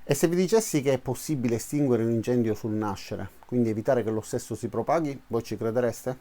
E se vi dicessi che è possibile estinguere un incendio sul nascere, quindi evitare che lo stesso si propaghi, voi ci credereste?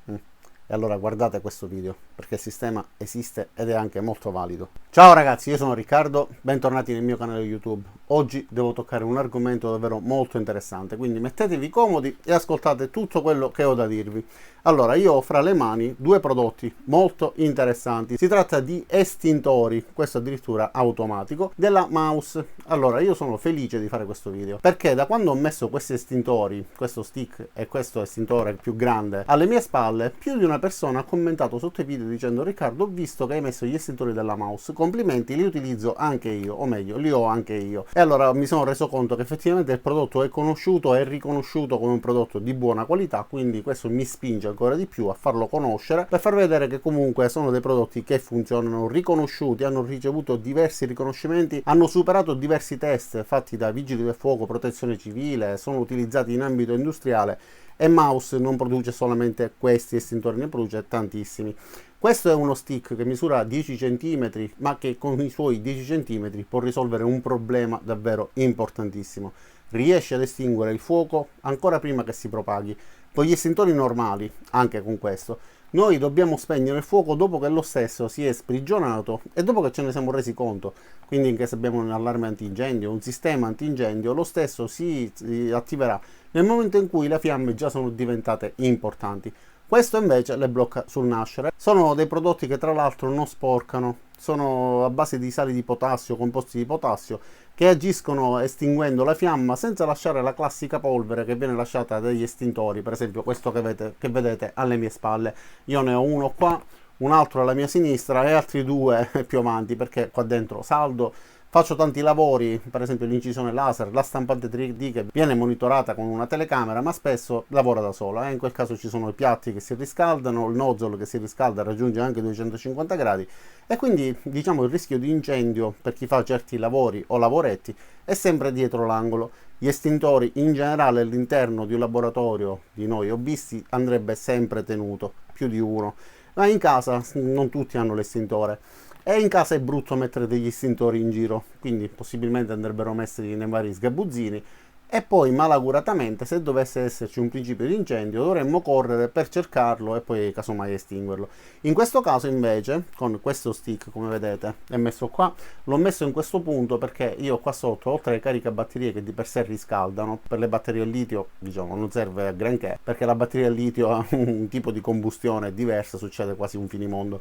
E allora guardate questo video, perché il sistema esiste ed è anche molto valido. Ciao ragazzi, io sono Riccardo, bentornati nel mio canale YouTube. Oggi devo toccare un argomento davvero molto interessante, quindi mettetevi comodi e ascoltate tutto quello che ho da dirvi. Allora, io ho fra le mani due prodotti molto interessanti. Si tratta di estintori, questo addirittura automatico, della Maus. Allora, io sono felice di fare questo video, perché da quando ho messo questi estintori, questo stick e questo estintore più grande, alle mie spalle, più di una persona ha commentato sotto i video dicendo: Riccardo, ho visto che hai messo gli estintori della Maus, complimenti, li utilizzo anche io, o meglio, li ho anche io. E allora mi sono reso conto che effettivamente il prodotto è conosciuto e riconosciuto come un prodotto di buona qualità, quindi questo mi spinge ancora di più a farlo conoscere, per far vedere che comunque sono dei prodotti che funzionano, riconosciuti, hanno ricevuto diversi riconoscimenti, hanno superato diversi test fatti da vigili del fuoco, protezione civile, sono utilizzati in ambito industriale. E Maus non produce solamente questi estintori, ne produce tantissimi. Questo è uno stick che misura 10 cm, ma che con i suoi 10 cm può risolvere un problema davvero importantissimo. Riesce ad estinguere il fuoco ancora prima che si propaghi. Con gli estintori normali, anche con questo, noi dobbiamo spegnere il fuoco dopo che lo stesso si è sprigionato e dopo che ce ne siamo resi conto. Quindi anche se abbiamo un allarme antincendio, un sistema antincendio, lo stesso si attiverà nel momento in cui le fiamme già sono diventate importanti. Questo invece le blocca sul nascere. Sono dei prodotti che tra l'altro non sporcano, sono a base di sali di potassio, composti di potassio, che agiscono estinguendo la fiamma senza lasciare la classica polvere che viene lasciata dagli estintori. Per esempio questo che vedete alle mie spalle, io ne ho uno qua, un altro alla mia sinistra e altri due più avanti, perché qua dentro saldo. Faccio tanti lavori, per esempio l'incisione laser, la stampante 3D che viene monitorata con una telecamera, ma spesso lavora da sola. In quel caso ci sono i piatti che si riscaldano, il nozzle che si riscalda raggiunge anche 250 gradi e quindi diciamo il rischio di incendio per chi fa certi lavori o lavoretti è sempre dietro l'angolo. Gli estintori in generale all'interno di un laboratorio di noi hobbisti andrebbe sempre tenuto, più di uno, ma in casa non tutti hanno l'estintore. E in casa è brutto mettere degli estintori in giro, quindi possibilmente andrebbero messi nei vari sgabuzzini e poi malaguratamente, se dovesse esserci un principio di incendio, dovremmo correre per cercarlo e poi casomai estinguerlo. In questo caso invece, con questo stick, come vedete, è messo qua, l'ho messo in questo punto perché io qua sotto, oltre alle caricabatterie che di per sé riscaldano, per le batterie al litio diciamo non serve a granché, perché la batteria al litio ha un tipo di combustione diversa, succede quasi un finimondo.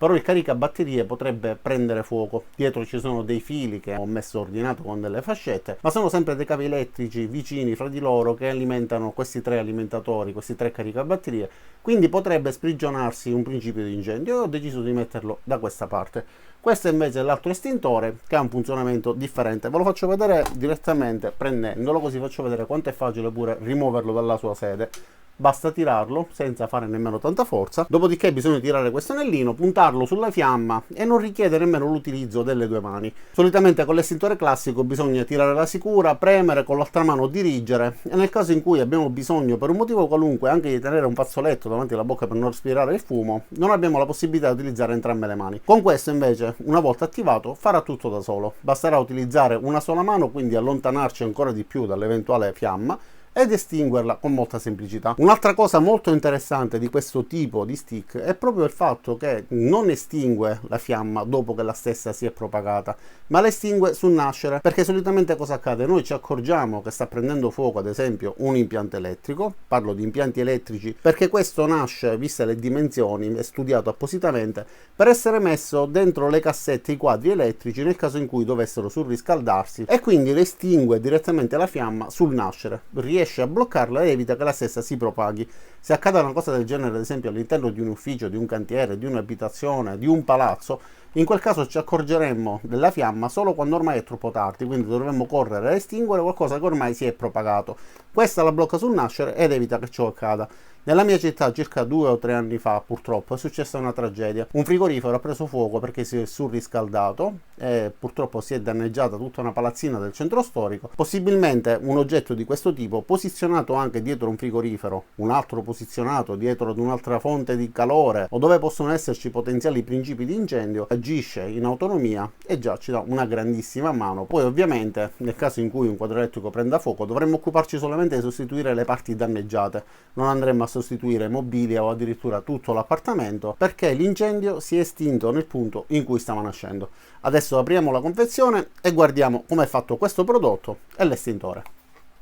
Però il caricabatterie potrebbe prendere fuoco. Dietro ci sono dei fili che ho messo ordinato con delle fascette, ma sono sempre dei cavi elettrici vicini fra di loro che alimentano questi tre alimentatori, questi tre caricabatterie, quindi potrebbe sprigionarsi un principio di incendio e ho deciso di metterlo da questa parte. Questo invece è l'altro estintore che ha un funzionamento differente, ve lo faccio vedere direttamente prendendolo, così faccio vedere quanto è facile pure rimuoverlo dalla sua sede. Basta tirarlo senza fare nemmeno tanta forza, dopodiché bisogna tirare questo anellino, puntarlo sulla fiamma e non richiede nemmeno l'utilizzo delle due mani. Solitamente con l'estintore classico bisogna tirare la sicura, premere, con l'altra mano dirigere e nel caso in cui abbiamo bisogno per un motivo qualunque anche di tenere un fazzoletto davanti alla bocca per non respirare il fumo, non abbiamo la possibilità di utilizzare entrambe le mani. Con questo invece, una volta attivato, farà tutto da solo. Basterà utilizzare una sola mano, quindi allontanarci ancora di più dall'eventuale fiamma ed estinguerla con molta semplicità. Un'altra cosa molto interessante di questo tipo di stick è proprio il fatto che non estingue la fiamma dopo che la stessa si è propagata, ma la estingue sul nascere, perché solitamente cosa accade? Noi ci accorgiamo che sta prendendo fuoco ad esempio un impianto elettrico, parlo di impianti elettrici perché questo nasce, viste le dimensioni, è studiato appositamente per essere messo dentro le cassette, i quadri elettrici nel caso in cui dovessero surriscaldarsi, e quindi le estingue direttamente la fiamma sul nascere, riesce a bloccarla e evita che la stessa si propaghi. Se accade una cosa del genere ad esempio all'interno di un ufficio, di un cantiere, di un'abitazione, di un palazzo, in quel caso ci accorgeremmo della fiamma solo quando ormai è troppo tardi, quindi dovremmo correre a estinguere qualcosa che ormai si è propagato. Questa la blocca sul nascere ed evita che ciò accada. Nella mia città circa 2 o 3 anni fa purtroppo è successa una tragedia. Un frigorifero ha preso fuoco perché si è surriscaldato e purtroppo si è danneggiata tutta una palazzina del centro storico. Possibilmente un oggetto di questo tipo posizionato anche dietro un frigorifero, un altro posizionato dietro ad un'altra fonte di calore o dove possono esserci potenziali principi di incendio, agisce in autonomia e già ci dà una grandissima mano. Poi ovviamente nel caso in cui un quadro elettrico prenda fuoco dovremmo occuparci solamente di sostituire le parti danneggiate, non andremo a sostituire mobilia o addirittura tutto l'appartamento, perché l'incendio si è estinto nel punto in cui stava nascendo. Adesso apriamo la confezione e guardiamo come è fatto questo prodotto e l'estintore.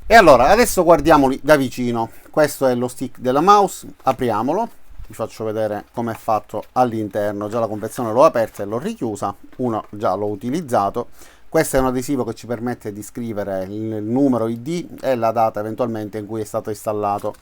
E allora adesso guardiamoli da vicino. Questo è lo stick della mouse, apriamolo, vi faccio vedere come è fatto all'interno. Già la confezione l'ho aperta e l'ho richiusa, uno già l'ho utilizzato. Questo è un adesivo che ci permette di scrivere il numero ID e la data eventualmente in cui è stato installato.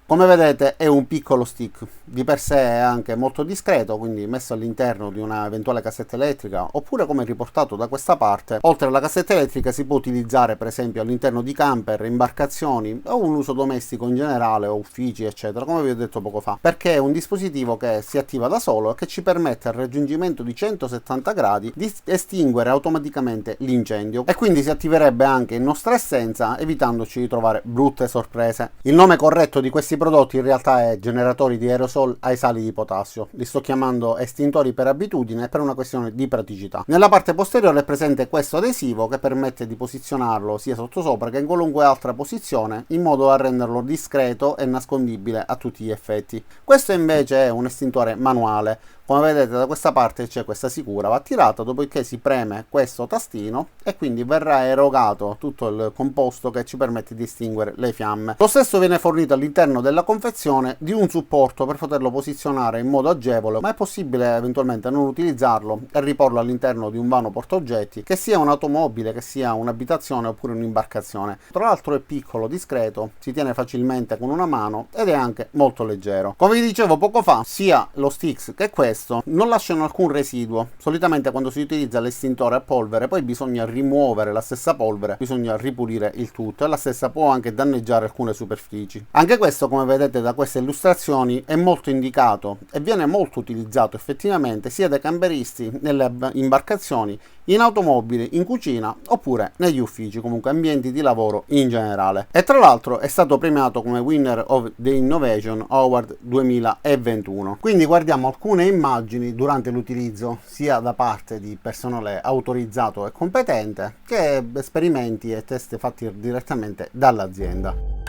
Come vedete è un piccolo stick, di per sé è anche molto discreto, quindi messo all'interno di una eventuale cassetta elettrica, oppure come riportato da questa parte. Oltre alla cassetta elettrica si può utilizzare per esempio all'interno di camper, imbarcazioni o un uso domestico in generale, o uffici eccetera, come vi ho detto poco fa, perché è un dispositivo che si attiva da solo e che ci permette al raggiungimento di 170 gradi di estinguere automaticamente l'incendio, e quindi si attiverebbe anche in nostra assenza, evitandoci di trovare brutte sorprese. Il nome corretto di questi prodotti in realtà è generatori di aerosol ai sali di potassio. Li sto chiamando estintori per abitudine per una questione di praticità. Nella parte posteriore è presente questo adesivo che permette di posizionarlo sia sottosopra che in qualunque altra posizione, in modo da renderlo discreto e nascondibile a tutti gli effetti. Questo invece è un estintore manuale. Come vedete da questa parte c'è questa sicura, va tirata, dopodiché si preme questo tastino e quindi verrà erogato tutto il composto che ci permette di estinguere le fiamme. Lo stesso viene fornito all'interno della confezione di un supporto per poterlo posizionare in modo agevole, ma è possibile eventualmente non utilizzarlo e riporlo all'interno di un vano portaoggetti, che sia un'automobile, che sia un'abitazione oppure un'imbarcazione. Tra l'altro è piccolo, discreto, si tiene facilmente con una mano ed è anche molto leggero. Come vi dicevo poco fa, sia lo Stix che questo non lasciano alcun residuo. Solitamente quando si utilizza l'estintore a polvere poi bisogna rimuovere la stessa polvere, bisogna ripulire il tutto e la stessa può anche danneggiare alcune superfici. Anche questo, come vedete da queste illustrazioni, è molto indicato e viene molto utilizzato effettivamente sia dai camperisti, nelle imbarcazioni, in automobili, in cucina oppure negli uffici, comunque ambienti di lavoro in generale. E tra l'altro è stato premiato come Winner of the Innovation Award 2021. Quindi guardiamo alcune immagini durante l'utilizzo sia da parte di personale autorizzato e competente che esperimenti e test fatti direttamente dall'azienda.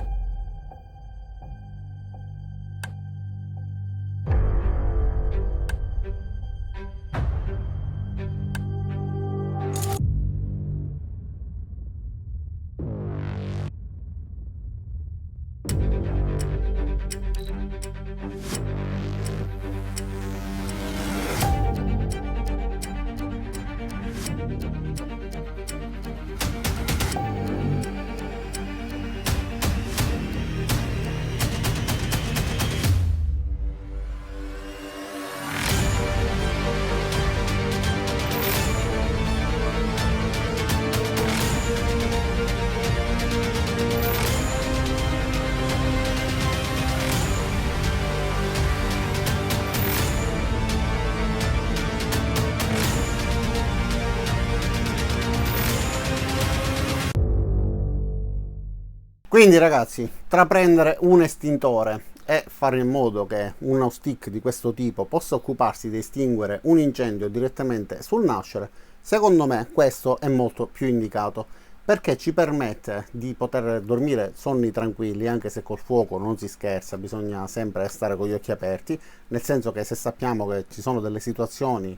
Quindi ragazzi, tra prendere un estintore e fare in modo che uno stick di questo tipo possa occuparsi di estinguere un incendio direttamente sul nascere, secondo me questo è molto più indicato, perché ci permette di poter dormire sonni tranquilli, anche se col fuoco non si scherza, bisogna sempre stare con gli occhi aperti, nel senso che se sappiamo che ci sono delle situazioni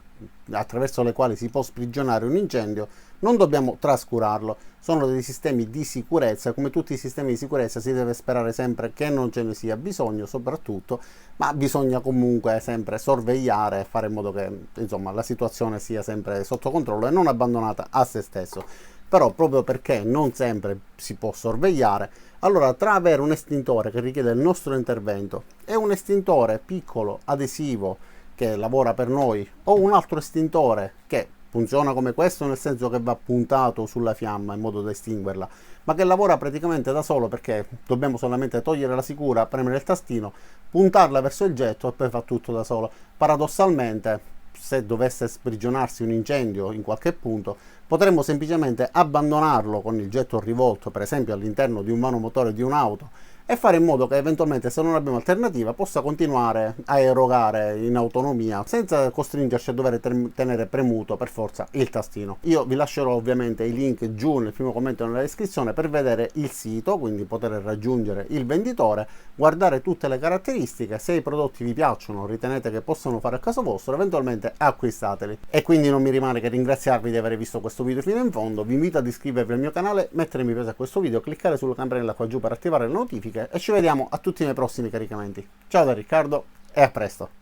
attraverso le quali si può sprigionare un incendio, non dobbiamo trascurarlo. Sono dei sistemi di sicurezza, come tutti i sistemi di sicurezza si deve sperare sempre che non ce ne sia bisogno soprattutto, ma bisogna comunque sempre sorvegliare e fare in modo che insomma la situazione sia sempre sotto controllo e non abbandonata a se stesso. Però proprio perché non sempre si può sorvegliare, allora tra avere un estintore che richiede il nostro intervento e un estintore piccolo adesivo che lavora per noi, o un altro estintore che funziona come questo, nel senso che va puntato sulla fiamma in modo da estinguerla, ma che lavora praticamente da solo, perché dobbiamo solamente togliere la sicura, premere il tastino, puntarla verso il getto e poi fa tutto da solo. Paradossalmente, se dovesse sprigionarsi un incendio in qualche punto, potremmo semplicemente abbandonarlo con il getto rivolto, per esempio all'interno di un monomotore di un'auto, e fare in modo che eventualmente, se non abbiamo alternativa, possa continuare a erogare in autonomia senza costringerci a dover tenere premuto per forza il tastino. Io vi lascerò ovviamente i link giù nel primo commento nella descrizione per vedere il sito, quindi poter raggiungere il venditore, guardare tutte le caratteristiche. Se i prodotti vi piacciono, ritenete che possano fare a caso vostro, eventualmente acquistateli. E quindi non mi rimane che ringraziarvi di aver visto questo video fino in fondo. Vi invito ad iscrivervi al mio canale, mettere mi piace a questo video, cliccare sulla campanella qua giù per attivare le notifiche e ci vediamo a tutti i miei prossimi caricamenti. Ciao da Riccardo e a presto!